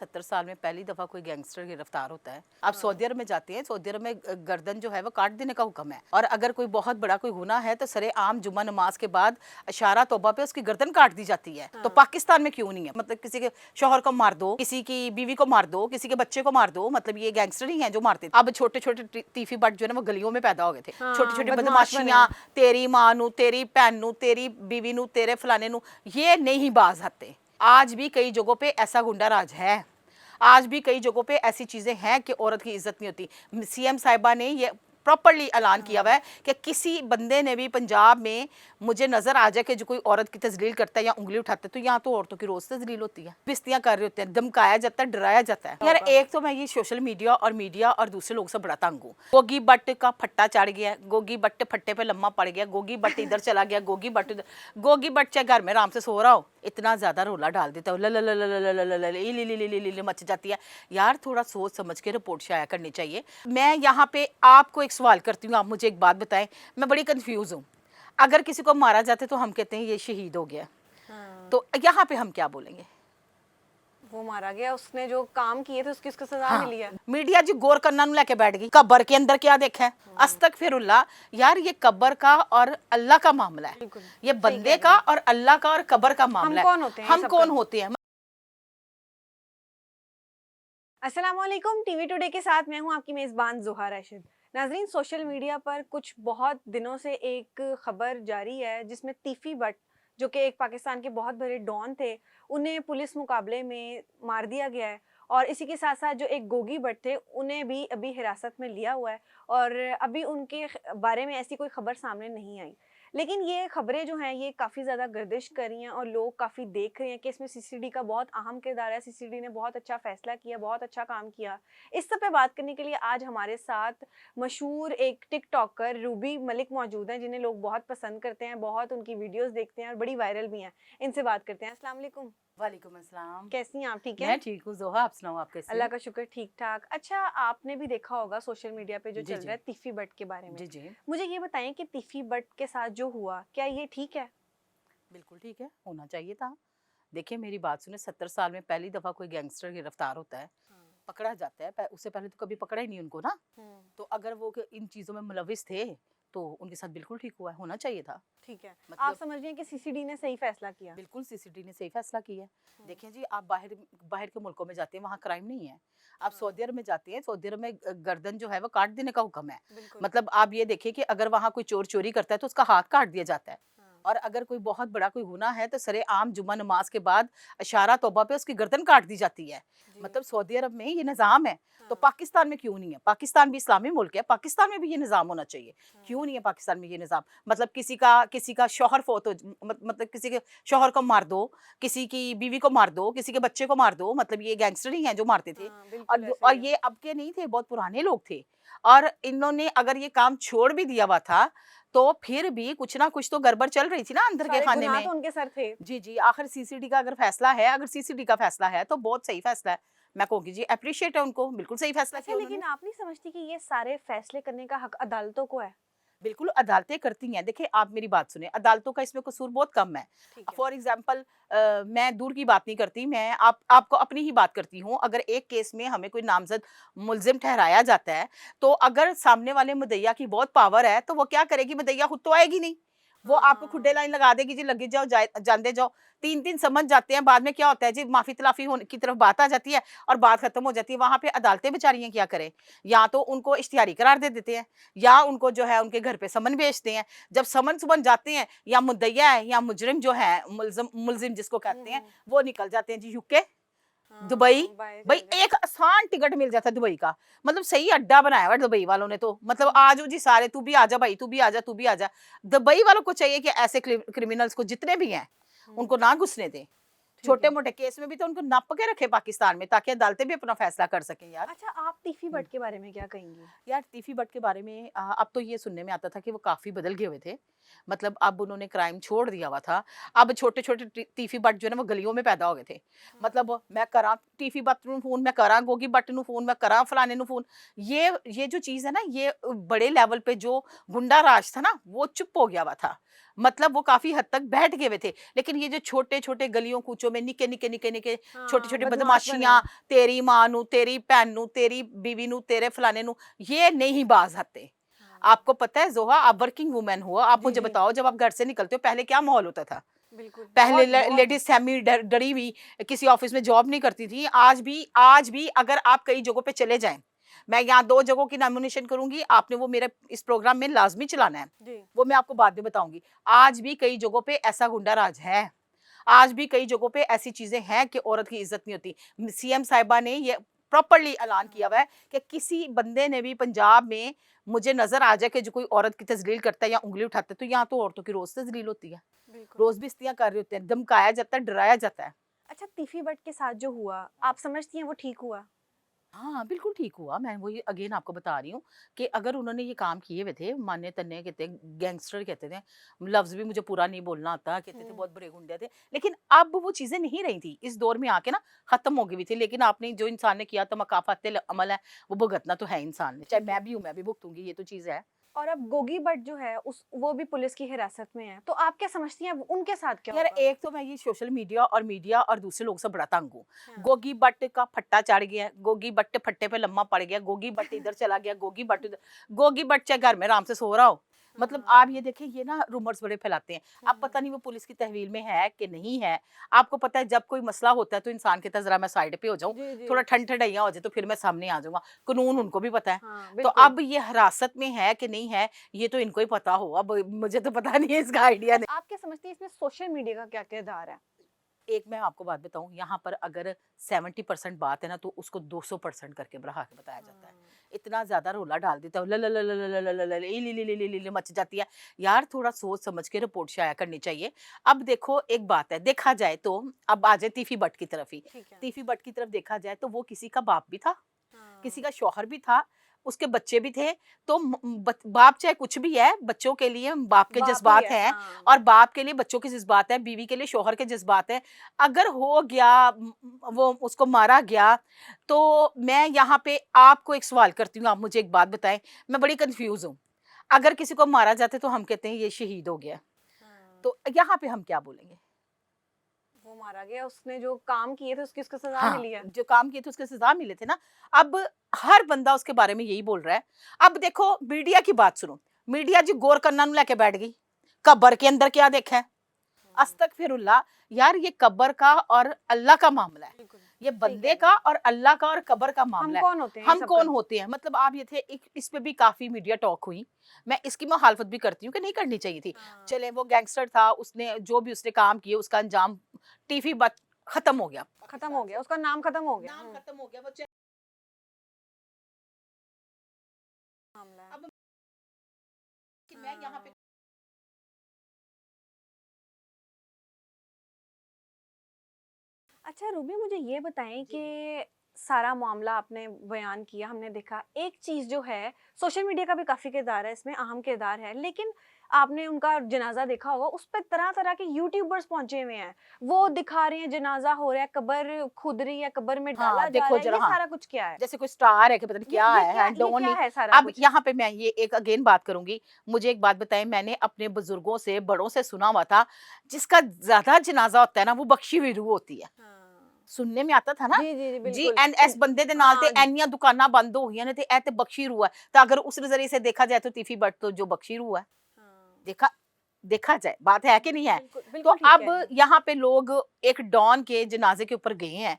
70 साल में पहली दफा कोई गैंगस्टर गिरफ्तार होता है। आप सऊदी अरब में जाते हैं, सऊदी अरब में गर्दन जो है वो काट देने का हुक्म है, और अगर कोई बहुत बड़ा कोई गुनाह है तो सरे आम जुम्मा नमाज के बाद इशारा तौबा पे उसकी गर्दन काट दी जाती है। तो पाकिस्तान में क्यों नहीं है? मतलब किसी के शोहर को मार दो, किसी की बीवी को मार दो, किसी के बच्चे को मार दो, मतलब ये गैंगस्टर ही हैं जो मारते थे। अब छोटे छोटे तीफी बट जो है ना वो गलियों में पैदा हो गए थे। छोटी छोटी बदमाशियां, तेरी माँ नू, तेरी भैन नू, तेरी बीवी नू, तेरे फलाने नू, ये नहीं बाज आते। आज भी कई जगहों पे ऐसा गुंडा राज है, आज भी कई जगहों पे ऐसी चीजें हैं कि औरत की इज्जत नहीं होती। सीएम साहिबा ने ये प्रॉपर्ली ऐलान किया हुआ है कि किसी बंदे ने भी पंजाब में मुझे नजर आ जाए कि जो कोई औरत की तजलील करता है या उंगली उठाता है, तो यहाँ तो औरतों की रोज तजलील होती है, बिस्तियां कर रहे होते हैं, धमकाया जाता है, डराया जाता है। यार एक तो मैं ये सोशल मीडिया और दूसरे लोगों से बड़ा तंग हूँ। गोगी बट का फट्टा चढ़ गया, गोगी बट फट्टे पे लम्मा पड़ गया, गोगी बट इधर चला गया, गोगी बट चाहे घर में आराम से सो रहा हो, इतना ज्यादा रोला डाल देता है, मच जाती है। यार थोड़ा सोच समझ के रिपोर्ट शाया करनी चाहिए। मैं यहाँ पे आपको एक सवाल करती हूँ, आप मुझे एक बात बताएं, मैं बड़ी कंफ्यूज हूँ। अगर किसी को मारा जाते तो हम कहते हैं ये शहीद हो गया, तो यहाँ पे हम क्या बोलेंगे? वो मारा गया, उसने जो काम किए थे उसकी उसको सजा मिली है। मीडिया जी गौर करना नु लेके बैठ गई, कब्र के अंदर क्या देखा है? अस्तगफिरुल्लाह। यार ये कब्र का और अल्लाह का मामला है, ये बंदे का और अल्लाह का और कब्र का मामला है। हम कौन होते हैं? अस्सलाम वालेकुम, टीवी टुडे के साथ मैं हूं आपकी मेज़बान ज़ुहा राशिद। नाज़रीन, सोशल मीडिया पर कुछ बहुत दिनों से एक खबर जारी है जिसमें तीफी बट, जो कि एक पाकिस्तान के बहुत बड़े डॉन थे, उन्हें पुलिस मुकाबले में मार दिया गया है। और इसी के साथ साथ जो एक गोगी बट थे उन्हें भी अभी हिरासत में लिया हुआ है, और अभी उनके बारे में ऐसी कोई खबर सामने नहीं आई। लेकिन ये खबरें जो हैं ये काफ़ी ज़्यादा गर्दिश कर रही हैं और लोग काफ़ी देख रहे हैं कि इसमें सीसीडी का बहुत अहम किरदार है। सीसीडी ने बहुत अच्छा फैसला किया, बहुत अच्छा काम किया। इस सब पे बात करने के लिए आज हमारे साथ मशहूर एक टिकटॉकर रूबी मलिक मौजूद हैं, जिन्हें लोग बहुत पसंद करते हैं, बहुत उनकी वीडियोस देखते हैं और बड़ी वायरल भी हैं। इनसे बात करते हैं। अस्सलाम वालेकुम। वालेकुम अस्सलाम। कैसी हैं आप? ठीक है, मैं ठीक हूँ ज़ोहा, आप सुनाओ, आप कैसे? अल्लाह का शुक्र, ठीक ठाक। अच्छा, आपने भी देखा होगा सोशल मीडिया पे जो चल रहा है तीफी बट के बारे में। जी जी, मुझे ये बताएं कि तीफी बट के साथ जो हुआ, क्या ये ठीक है? बिल्कुल ठीक है, होना चाहिए था। देखिए मेरी बात सुने, 70 साल में पहली दफा कोई गैंगस्टर गिरफ्तार होता है, पकड़ा जाता है। उससे पहले तो कभी पकड़ा ही नहीं उनको ना। तो अगर वो इन चीजों में मुलविस थे तो उनके साथ बिल्कुल ठीक हुआ है, होना चाहिए था। ठीक है, मतलब आप समझ रहे हैं कि सीसीडी ने सही फैसला किया? बिल्कुल सीसीडी ने सही फैसला किया है। देखिए जी, आप बाहर बाहर के मुल्कों में जाते हैं, वहाँ क्राइम नहीं है। आप सऊदी अरब में जाते हैं, सऊदी अरब में गर्दन जो है वो काट देने का हुक्म है। मतलब आप ये देखिए कि अगर वहाँ कोई चोर चोरी करता है तो उसका हाथ काट दिया जाता है। और अगर कोई बहुत बड़ा कोई गुनाह है तो सरे आम जुम्मा नमाज के बाद इशारा तौबा पे उसकी गर्दन काट दी जाती है। मतलब सऊदी अरब में ये निज़ाम है, तो पाकिस्तान में क्यों नहीं है? पाकिस्तान भी इस्लामी मुल्क है, पाकिस्तान में भी ये निज़ाम होना चाहिए। क्यों नहीं है पाकिस्तान में ये निज़ाम? मतलब किसी का शौहर फोत हो, मतलब किसी के शौहर को मार दो, किसी की बीवी को मार दो, किसी के बच्चे को मार दो, मतलब ये गैंगस्टर ही हैं जो मारते थे। और ये अब के नहीं थे, बहुत पुराने लोग थे। और इन्होंने अगर ये काम छोड़ भी दिया हुआ था तो फिर भी कुछ ना कुछ तो गड़बड़ चल रही थी ना अंदर के खाने में। तो उनके सर थे। जी जी, आखिर सीसीडी का अगर फैसला है, अगर सीसीडी का फैसला है तो बहुत सही फैसला है। मैं कहूँगी जी अप्रिशिएट है उनको, बिल्कुल सही फैसला किया उन्होंने। लेकिन आप नहीं समझती कि ये सारे फैसले करने का हक अदालतों को है? बिल्कुल अदालतें करती हैं। देखिए आप मेरी बात सुने, अदालतों का इसमें कसूर बहुत कम है। फॉर एग्जाम्पल मैं दूर की बात नहीं करती, मैं आपको अपनी ही बात करती हूँ। अगर एक केस में हमें कोई नामजद मुलजिम ठहराया जाता है, तो अगर सामने वाले मुद्दईया की बहुत पावर है तो वो क्या करेगी? मुद्दईया खुद तो आएगी नहीं, वो आपको खुड्डे लाइन लगा देगी, जी लगे जाओ, जानते जाओ। 3 समझ जाते हैं, बाद में क्या होता है जी, माफी तलाफी होने की तरफ बात आ जाती है और बात खत्म हो जाती है। वहां पे अदालतें बेचारियां क्या करें? या तो उनको इश्तिहारी करार दे देते हैं, या उनको जो है उनके घर पे समन भेजते हैं। जब समन सुमन जाते हैं, या मुद्दईया है या मुजरिम जो है, मुलजिम जिसको कहते हैं, वो निकल जाते हैं जी यूके, दुबई। भाई एक आसान टिकट मिल जाता है दुबई का, मतलब सही अड्डा बनाया हुआ दुबई वालों ने। तो मतलब आ जाओ जी सारे, तू भी आजा भाई, तू भी आजा, तू भी आजा। दुबई वालों को चाहिए कि ऐसे क्रिमिनल्स को जितने भी हैं उनको ना घुसने दें। छोटे मोटे केस में भी तो उनको नप के रखे पाकिस्तान में, ताकि अदालतें भी अपना फैसला कर सकें यार। अच्छा, आप तीफी बट के बारे में क्या कहेंगी? यार तीफी बट के बारे में अब तो ये सुनने में आता था कि वो काफी बदल गए हुए थे। मतलब अब उन्होंने क्राइम छोड़ दिया हुआ था। अब छोटे छोटे तीफी बट जो है ना वो गलियों में पैदा हो गए थे। मतलब मैं करा तीफी बट नू फोन, मैं करा गोगी बट नू फोन, मैं करा फलाने नू फोन। ये जो चीज है ना, ये बड़े लेवल पे जो गुंडा राज था ना वो चुप हो गया हुआ था। मतलब वो काफी हद तक बैठ गए हुए थे। लेकिन ये जो छोटे छोटे गलियों कूचों में निके निके निके निके छोटी छोटी बदमाश बदमाशियां, बने। तेरी माँ नू, तेरी भैन नू, तेरी बीवी नू, तेरे फलाने नू, ये नहीं बाज आते। आपको पता है जोहा, आप वर्किंग वुमेन हो, आप जी, मुझे जी। बताओ जब आप घर से निकलते हो पहले क्या माहौल होता था? बिल्कुल, पहले बहुत लेडीज सेमी डरी हुई किसी ऑफिस में जॉब नहीं करती थी। आज भी अगर आप कई जगहों पे चले जाएं, मैं यहाँ 2 जगहों की नॉमिनेशन करूंगी, आपने वो मेरे इस प्रोग्राम में लाजमी चलाना है, जी। वो मैं आपको बाद में बताऊंगी। आज भी कई जगहों पे ऐसा गुंडा राज है, आज भी कई जगहों पे ऐसी चीजें हैं कि औरत की इज्जत नहीं होती। सीएम साहिबा ने ये प्रॉपर्ली ऐलान किया हुआ है कि किसी बंदे ने भी पंजाब में मुझे नजर आ जाए कि जो कोई औरत की तजलील करता है या उंगली उठाता है, तो यहाँ तो औरतों की रोज तजलील होती है, बिल्कुल। रोज बेइज्जतियां कर रहे होते हैं, धमकाया जाता है, डराया जाता है। अच्छा, तीफी बट के साथ जो हुआ, आप समझती हैं वो ठीक हुआ? हाँ, बिल्कुल ठीक हुआ। मैं वही अगेन आपको बता रही हूँ कि अगर उन्होंने ये काम किए हुए थे, मान्य तन्ने कहते हैं, गैंगस्टर कहते थे, लफ्ज़ भी मुझे पूरा नहीं बोलना आता, कहते थे बहुत बड़े गुंडे थे। लेकिन अब वो चीज़ें नहीं रही थी। इस दौर में आके ना ख़त्म हो गई हुई थी। लेकिन आपने जो इंसान ने किया तो मकाफ़ातिल अमल है, वो भुगतना तो है इंसान ने। चाहे ठीक है। मैं भी हूँ, मैं भी भुगतूँगी, ये तो चीज़ है। और अब गोगी भट्ट जो है उस वो भी पुलिस की हिरासत में है। तो आप क्या समझती हैं उनके साथ क्या यार होगा? एक तो मैं ये सोशल मीडिया और दूसरे लोग से बड़ा तंग हूँ। हाँ। गोगी बट्ट का फट्टा चढ़ गया, गोगी बट्ट फट्टे पे लम्मा पड़ गया, गोगी बट्ट इधर चला गया, गोगी बट्ट उधर, गोगी बट्ट चाहे घर में आराम से सो रहा हो। मतलब आप ये देखें, ये ना रूमर्स बड़े फैलाते हैं। अब पता नहीं वो पुलिस की तहवील में है कि नहीं है। आपको पता है जब कोई मसला होता है तो इंसान कहता है जरा मैं साइड पे हो जाऊं, जी, जी। थोड़ा ठंड ठंडैया हो जाए तो फिर मैं सामने आ जाऊंगा। कानून उनको भी पता है। हाँ, तो बिल्कुल। अब ये हिरासत में है कि नहीं है, ये तो इनको ही पता हो। अब मुझे तो पता नहीं है इसका आइडिया। आप क्या समझती हैं इसमें सोशल मीडिया का क्या किरदार है? एक मैं आपको बात बताऊं, यहाँ पर अगर 70% बात है ना, तो उसको 200% करके बढ़ा के बताया जाता है। इतना ज्यादा रोला डाल देता है, ल ल ल ल ल ल ल ल ल, इली लिली लिली लिली मच जाती है। यार थोड़ा सोच समझ के रिपोर्ट शाया करनी चाहिए। अब देखो एक बात है, देखा जाए तो अब आ जाए तीफी बट की तरफ ही। ठीक है। तीफी बट की तरफ देखा जाए तो वो किसी का बाप भी था, किसी हाँ। का शौहर भी था, उसके बच्चे भी थे। तो बाप चाहे कुछ भी है, बच्चों के लिए बाप के बाप ही जज्बात है, हैं, हाँ। और बाप के लिए बच्चों के जज्बात हैं, बीवी के लिए शौहर के जज्बात हैं। अगर हो गया वो उसको मारा गया, तो मैं यहाँ पे आपको एक सवाल करती हूँ, आप मुझे एक बात बताएं। मैं बड़ी कंफ्यूज हूँ। अगर किसी को मारा जाता है तो हम कहते हैं ये शहीद हो गया, हाँ। तो यहाँ पे हम क्या बोलेंगे? वो मारा गया, उसने जो काम किए थे उसकी उसको सजा हाँ, मिली है। जो काम किए थे उसके सजा मिले थे ना। अब हर बंदा उसके बारे में यही बोल रहा है। अब देखो मीडिया की बात सुनो, मीडिया जी गौर करना नु लेके बैठ गई, कब्र के अंदर क्या देखा है? अस्तगफिरुल्लाह। यार ये कब्र का और अल्लाह का मामला है, बिल्कुल, ये सही बंदे कह का रही हैं। और अल्लाह का और कब्र का हम मामला है। कौन होते हैं ये हम सब कौन करने? होते हैं? मतलब आप ये थे इस पे भी काफी मीडिया टॉक हुई। मैं इसकी मुखालफत भी करती हूँ कि नहीं करनी चाहिए थी। हाँ। चले वो गैंगस्टर था, उसने जो भी उसने काम किए उसका अंजाम टीवी बात खत्म हो गया, खत्म हो गया, उसका नाम खत्म हो गया। नाम खत्म हो गया। वो मामला है। अब कि मैं यहाँ पे अच्छा रूबी, मुझे ये बताएं कि सारा मामला आपने बयान किया, हमने देखा एक चीज जो है, सोशल मीडिया का भी काफी किरदार है इसमें, अहम किरदार है, लेकिन आपने उनका जनाजा देखा होगा, उस पर तरह तरह के यूट्यूबर्स पहुंचे हुए हैं, वो दिखा रहे हैं जनाजा हो रहा है, कब्र खुद रही है, कब्र में डाला हाँ जा देखो रहा है, जरा, ये हाँ सारा कुछ क्या है? जैसे कोई स्टार है कि पता नहीं क्या है, ये डोंट क्या नी। है सारा अब कुछ? यहाँ पे मैं ये एक अगेन बात करूंगी। मुझे एक बात बताएं, मैंने अपने बुजुर्गों से बड़ों से सुना हुआ था, जिसका ज्यादा जनाजा होता है ना वो बख्शी हुई रूह होती है। हाँ। सुनने में आता था ना, जी जी जी जी बिल्कुल। एन एस बंदे दे नाल ते हाँ। एनियां दुकानां बंद हो गई ने ते ए ते बख्शी रूह है। तो अगर उस नजरिए से देखा जाए तो तीफी बट तो जो बख्शी रूह है। हाँ। देखा देखा जाए, बात है कि नहीं है? बिल्कुल तो बिल्कुल ठीक कह रही अब हैं। यहाँ पे लोग एक डॉन के जनाजे के ऊपर गए हैं,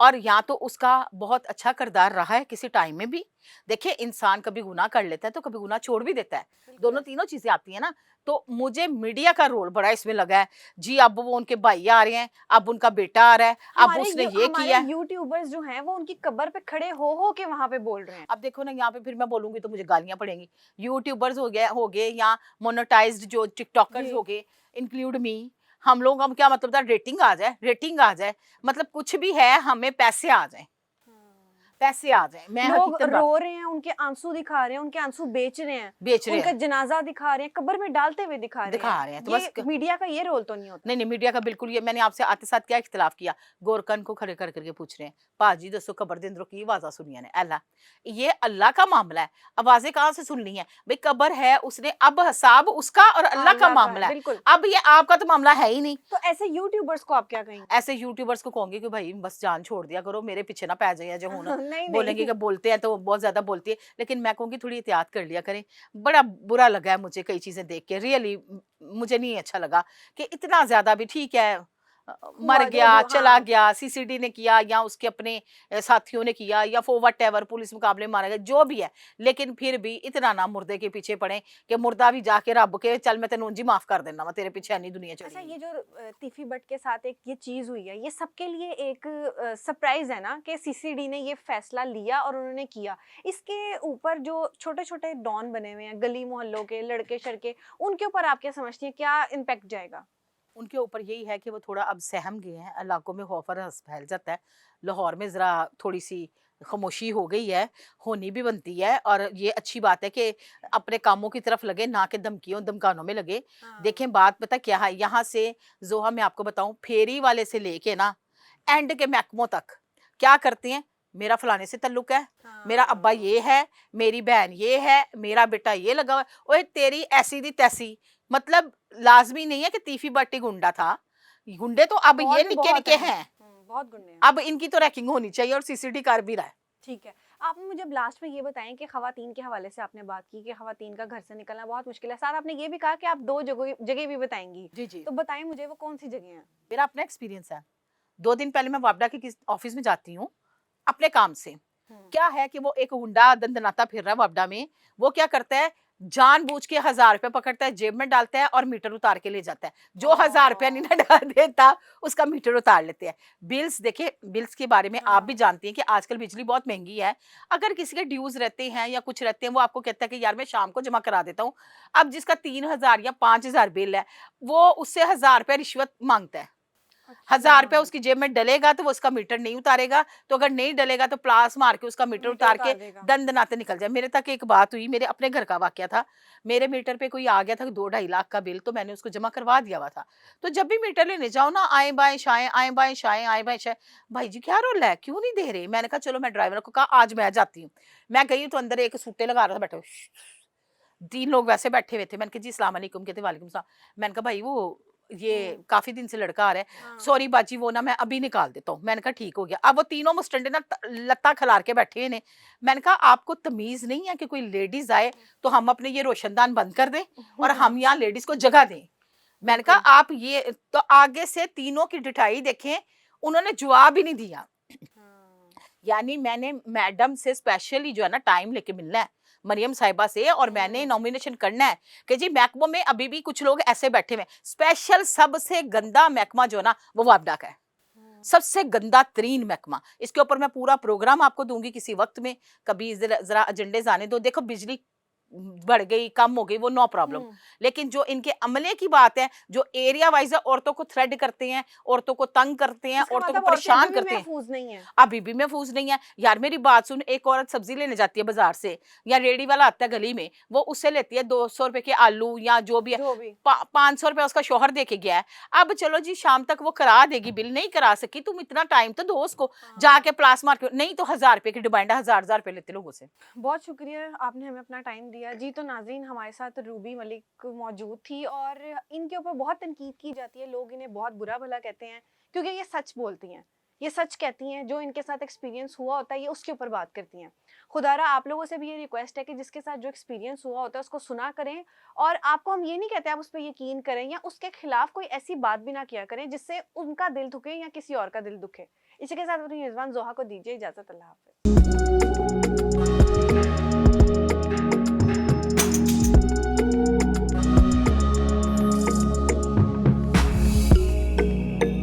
और या तो उसका बहुत अच्छा किरदार रहा है किसी टाइम में भी। देखिए इंसान कभी गुनाह कर लेता है तो कभी गुनाह छोड़ भी देता है, बिल्कुल दोनों ऐसा। तीनों चीजें आती है ना। तो मुझे मीडिया का रोल बड़ा इसमें लगा है जी। अब वो उनके भाई आ रहे हैं, अब उनका बेटा आ रहा है, अब उसने ये हमारे किया है। यूट्यूबर्स जो हैं वो उनकी कब्र पे खड़े हो के वहां पे बोल रहे हैं। अब देखो ना, यहाँ पे फिर मैं बोलूंगी तो मुझे गालियां पड़ेंगी। यूट्यूबर्स हो गए या मोनेटाइज्ड जो टिकटॉकर्स जी। हो गए, इंक्लूड मी। हम लोग, हम क्या मतलब था, रेटिंग आ जाए, रेटिंग आ जाए, मतलब कुछ भी है, हमें पैसे आ जाए। हाँ। पैसे आ जाए। मैं लोग हकीकत बात रो रहे हैं, उनके आंसू दिखा रहे हैं, उनके आंसू बेच रहे हैं, बेच रहे उनका हैं, जनाजा दिखा रहे हैं, कब्र में डालते हुए दिखा रहे हैं। तो ये बस मीडिया का ये रोल तो नहीं होता। नहीं नहीं, मीडिया का बिल्कुल, ये मैंने आपसे आते साथ क्या इख्तिलाफ किया, गोरकन को खड़े कर करके पूछ रहे हैं, पाजी दसो कबर दे अंदरों की आवाज़ा सुनिया ने, अल्लाह, ये अल्लाह का मामला है, आवाज़ें कहाँ से सुननी है भाई, कबर है, उसने अब हिसाब उसका और अल्लाह का अल्लाह का है, मामला है, बिल्कुल। अब ये आपका तो मामला है ही नहीं। तो ऐसे यूट्यूबर्स को आप क्या कहेंगे? ऐसे यूट्यूबर्स को कहूंगी कि भाई बस जान छोड़ दिया करो, मेरे पीछे ना पै जाइए जो हूं नहीं बोलेंगे नहीं, कि बोलते हैं तो बहुत ज्यादा बोलती है, लेकिन मैं कहूंगी थोड़ी एहतियात कर लिया करें। बड़ा बुरा लगा है मुझे कई चीजें देख के, रियली मुझे नहीं अच्छा लगा कि इतना ज्यादा भी, ठीक है मर हुआ जो गया जो चला हाँ, गया, सीसीडी ने किया या उसके अपने साथियों ने किया या फॉर वट एवर पुलिस मुकाबले मारा गया, जो भी है, लेकिन फिर भी इतना ना मुर्दे के पीछे पड़े कि मुर्दा भी जाके रब के चल मैं तेन जी माफ कर देना वा, तेरे पीछे नहीं दुनिया अच्छा चली। ये जो तीफी बट के साथ एक ये चीज हुई है, ये सबके लिए एक सरप्राइज है ना कि सीसीडी ने ये फैसला लिया और उन्होंने किया। इसके ऊपर जो छोटे छोटे डॉन बने हुए हैं गली मोहल्लों के लड़के शड़के, उनके ऊपर आप क्या समझती हैं, क्या इम्पैक्ट जाएगा? उनके ऊपर यही है कि वो थोड़ा अब सहम गए हैं, इलाकों में खौफ और हंस फैल जाता है। लाहौर में ज़रा थोड़ी सी खामोशी हो गई है, होनी भी बनती है, और ये अच्छी बात है कि अपने कामों की तरफ लगे, ना कि धमकियों धमकानों में लगे। हाँ, देखें बात पता क्या है, यहाँ से जोहा मैं आपको बताऊं, फेरी वाले से लेके ना एंड के महकमों तक क्या करते हैं, मेरा फलाने से ताल्लुक है, मेरा अब्बा हाँ, ये है, मेरी बहन ये है, मेरा बेटा ये लगा हुआ है, ओए तेरी ऐसी दी तैसी। मतलब लाजमी नहीं है कि तीफी बट्टी गुंडा था, गुंडे तो अब और ये भी निक्के बहुत निक्के हैं। हैं, बहुत गुंडे हैं। अब इनकी तो रैकिंग होनी चाहिए और सीसीडी कर भी रहा है। ठीक है। आपने मुझे अब लास्ट में ये बताएं कि ख़वातीन के हवाले से आपने बात की कि ख़वातीन का घर से निकलना बहुत मुश्किल है। साथ आपने ये भी कहा कि आप 2 जगह जगह भी बताएँगी। जी जी, तो बताएँ मुझे वो कौन-सी जगह हैं? मेरा अपना एक्सपीरियंस है। 2 दिन पहले मैं वापडा के किस ऑफिस में जाती हूँ अपने काम से। हुँ। क्या है कि वो एक गुंडा दंदनाता फिर रहा है वापडा में। वो क्या करता है, जानबूझ के 1000 रुपए पकड़ता है, जेब में डालता है और मीटर उतार के ले जाता है। जो 1000 रुपया नहीं ना ओह! डाल देता, उसका मीटर उतार लेते हैं। बिल्स देखिए, बिल्स के बारे में आप भी हाँ। जानती हैं कि आजकल बिजली बहुत महंगी है। अगर किसी के ड्यूज रहते हैं या कुछ रहते हैं, वो आपको कहता है कि यार मैं शाम को जमा करा देता हूँ। अब जिसका 3000 या 5000 बिल है, वो उससे 1000 रुपया रिश्वत मांगता है। अच्छा। 1000 रुपया उसकी जेब में डलेगा तो वो उसका मीटर नहीं उतारेगा, तो अगर नहीं डलेगा तो प्लास मार के उसका मीटर मीटर उतार के उतार देगा। दंदनाते निकल जाए। मेरे तक एक बात हुई, मेरे अपने घर का वाकया था। मेरे मीटर पे कोई आ गया था 2-2.5 लाख का बिल, तो मैंने उसको जमा करवा दिया हुआ था। तो जब भी मीटर लेने जाओ ना, आए बाएं शाएं, आए बाएं शाएं, आए बाएं शाएं, भाई जी क्या रोल है, क्यों नहीं दे रहे? मैंने कहा चलो, मैं ड्राइवर को कहा आज मैं जाती हूँ। मैं गई तो अंदर एक सूटे लगा रहा था बैठे हुए, 3 लोग वैसे बैठे हुए थे। मैंने कहा जी अस्सलाम वालेकुम, कहते वालेकुम सलाम। मैंने कहा भाई वो ये हुँ। काफी दिन से लड़का आ रहा है, हाँ। सॉरी बाजी वो ना मैं अभी निकाल देता हूँ। मैंने कहा ठीक हो गया। अब वो तीनों मुस्टंडे ना लत्ता खिलार के बैठे हुए ने। मैंने कहा आपको तमीज नहीं है कि कोई लेडीज आए तो हम अपने ये रोशनदान बंद कर दें और हम यहाँ लेडीज को जगह दें? मैंने कहा बिल्कुल। आप ये तो आगे से तीनों की डिठाई देखें, उन्होंने जवाब ही नहीं दिया। हाँ। यानी मैंने मैडम से स्पेशली जो है ना टाइम लेके मिलना है, मरियम साहिबा से, और मैंने हुँ। नॉमिनेशन करना है कि जी महकमों में अभी भी कुछ लोग ऐसे बैठे हुए हैं। स्पेशल सबसे गंदा महकमा जो है ना वो वापडा का है, हुँ। सबसे गंदा तरीन महकमा। इसके ऊपर मैं पूरा प्रोग्राम आपको दूंगी किसी वक्त में, कभी जरा जरा एजेंडे आने दो। देखो बिजली बढ़ गई कम हो गई वो नो प्रॉब्लम, हुँ। लेकिन जो इनके अमले की बात है, जो एरिया वाइज औरतों को थ्रेड करते हैं, औरतों को तंग करते हैं, इसका औरतों को मतलब औरतें अभी परेशान भी करते हैं, महफूज़ नहीं हैं। अभी भी महफूज नहीं है। यार मेरी बात सुन, एक औरत सब्जी लेने जाती है बाजार से, या रेडी वाला आता है गली में, वो उससे लेती है 200 रुपए के आलू या जो भी है, जो भी। 500 रुपया उसका शोहर दे के गया है। अब चलो जी शाम तक वो करा देगी, बिल नहीं करा सकी, तुम इतना टाइम तो दो उसको, हाँ। जाके प्लास मार के, नहीं तो 1000 रुपए की डिमांड है, 1000 रुपए लेते लोगों से। बहुत शुक्रिया आपने हमें अपना टाइम दिया। जी तो नाज़रीन हमारे साथ रूबी मलिक मौजूद थी और इनके ऊपर बहुत तनकीद की जाती है। लोग इन्हें बहुत बुरा भला कहते हैं क्योंकि ये सच बोलती हैं। ये सच कहती हैं, जो इनके साथ एक्सपीरियंस हुआ होता है ये उसके ऊपर बात करती हैं। खुदारा आप लोगों से भी ये रिक्वेस्ट है कि जिसके साथ जो एक्सपीरियंस हुआ होता है उसको सुना करें और आपको हम ये नहीं कहते आप उस पर यकीन करें या उसके खिलाफ कोई ऐसी बात भी ना किया करें जिससे उनका दिल दुखे या किसी और का दिल दुखे। इसी के साथ अपनी मेज़बान ज़ोहा को दीजिए इजाज़त। अल्लाह हाफ़िज़।